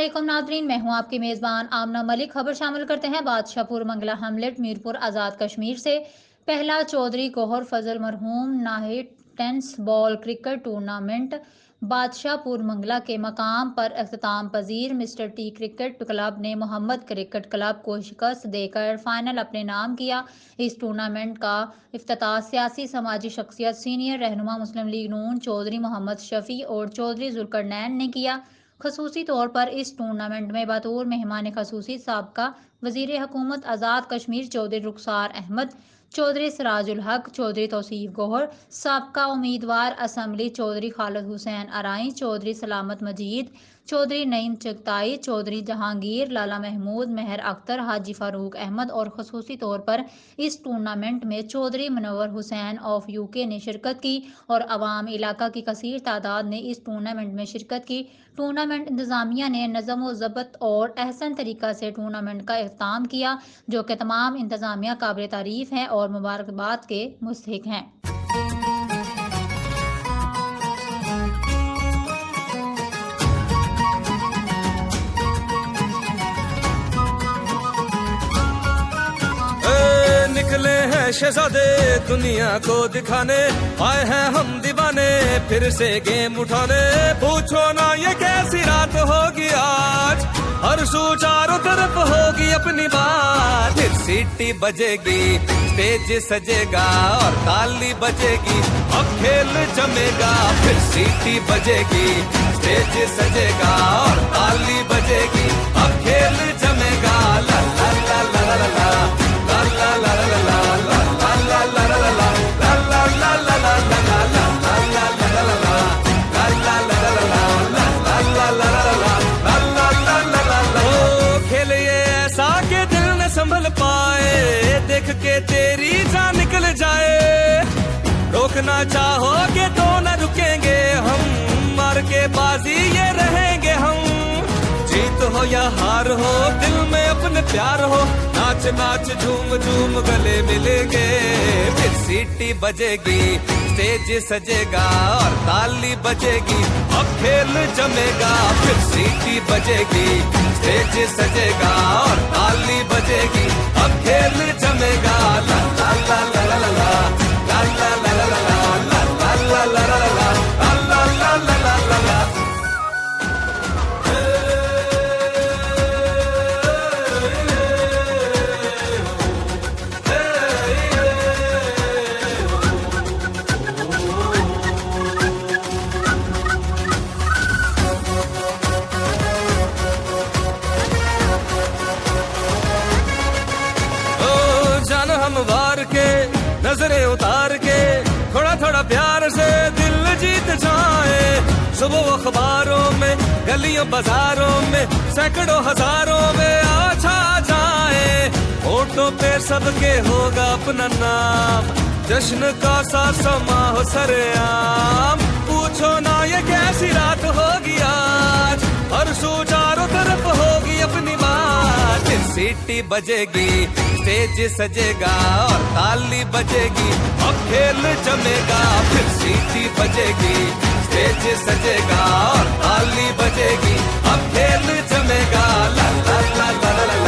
अस्सलामुअलैकुम नाज़रीन, मैं हूं आपकी मेज़बान आमना मलिक। खबर शामिल करते हैं बादशाहपुर मंगला हमलेट मीरपुर आज़ाद कश्मीर से। पहला चौधरी गौहर फजल मरहूम Nahid tennis ball cricket tournament Badshahpur Mangla के मकाम पर अख्ताम पजीर मिस्टर टी क्रिकेट क्लब ने मोहम्मद क्रिकेट क्लब को शिकस्त देकर फाइनल अपने नाम किया। इस टूर्नामेंट का इफ्तिताह सियासी समाजी शख्सियत सीनियर रहनुमा मुस्लिम लीग नून चौधरी मोहम्मद शफी और चौधरी जुल्करनैन ने किया। खसूसी तौर पर इस टूर्नामेंट में बतौर मेहमान खसूसी साबका वजीर हुकूमत आज़ाद कश्मीर चौधरी रुखसार अहमद, चौधरी सिराजुल हक, चौधरी तौसीफ गौहर, साबका उम्मीदवार असम्बली चौधरी खालिद हुसैन अराई, चौधरी सलामत मजीद, चौधरी नईम चगताई, चौधरी जहांगीर, लाला महमूद, मेहर अख्तर, हाजी फारूक अहमद और खसूसी तौर पर इस टूर्नामेंट में चौधरी मुनव्वर हुसैन ऑफ यूके ने शिरकत की और अवाम इलाका की कसीर तादाद ने इस टूर्नामेंट में शिरकत की। टूर्नामेंट इंतजामिया ने नज़म व ज़ब्त और अहसन तरीका से टूर्नामेंट का इख्ताम किया, जो कि तमाम इंतजामिया काबिल तारीफ हैं और मुबारकबाद के मुस्तहिक हैं। निकले हैं शहजादे दुनिया को दिखाने, आए हैं हम दीवाने फिर से गेम उठाने। पूछो ना ये कैसी रात होगी आज, हर सू चारों तरफ होगी अपनी बात। फिर सीटी बजेगी, स्टेज सजेगा और ताली बजेगी, अब खेल जमेगा। फिर सीटी बजेगी, स्टेज सजेगा और ताली बजेगी, अब खेल जमेगा। ला ला ला ला ला ला संभल पाए, देख के तेरी जान निकल जाए। रोकना चाहोगे तो न रुकेंगे हम, मार के बाजी ये रहेंगे हम। जीत हो या हार हो दिल में अपने प्यार हो, नाच नाच झूम झूम गले मिलेंगे। फिर सीटी बजेगी, स्टेज सजेगा और ताली बजेगी, अब खेल जमेगा। फिर सीटी बजेगी, स्टेज सजेगा और ताली बजेगी, अब खेल जमेगा। ला ला ला ला ला ला ला ला ला ला ला ला ला ला ला ला ला ला ला। हम वार के नजरें उतार के थोड़ा थोड़ा प्यार से दिल जीत जाए। सुबह अखबारों में गलियों बाजारों में सैकड़ों हजारों में छा जाए। होठों पे सबके होगा अपना नाम, जश्न का सा समा हो सरेआम। पूछो ना ये कैसी रात होगी आज, हर सू चारों तरफ होगी अपनी बात। फिर सीटी बजेगी, स्टेज सजेगा और ताली बजेगी, अब खेल जमेगा। फिर सीटी बजेगी, स्टेज सजेगा और ताली बजेगी, अब खेल जमेगा। ला ला ला ला ला ला।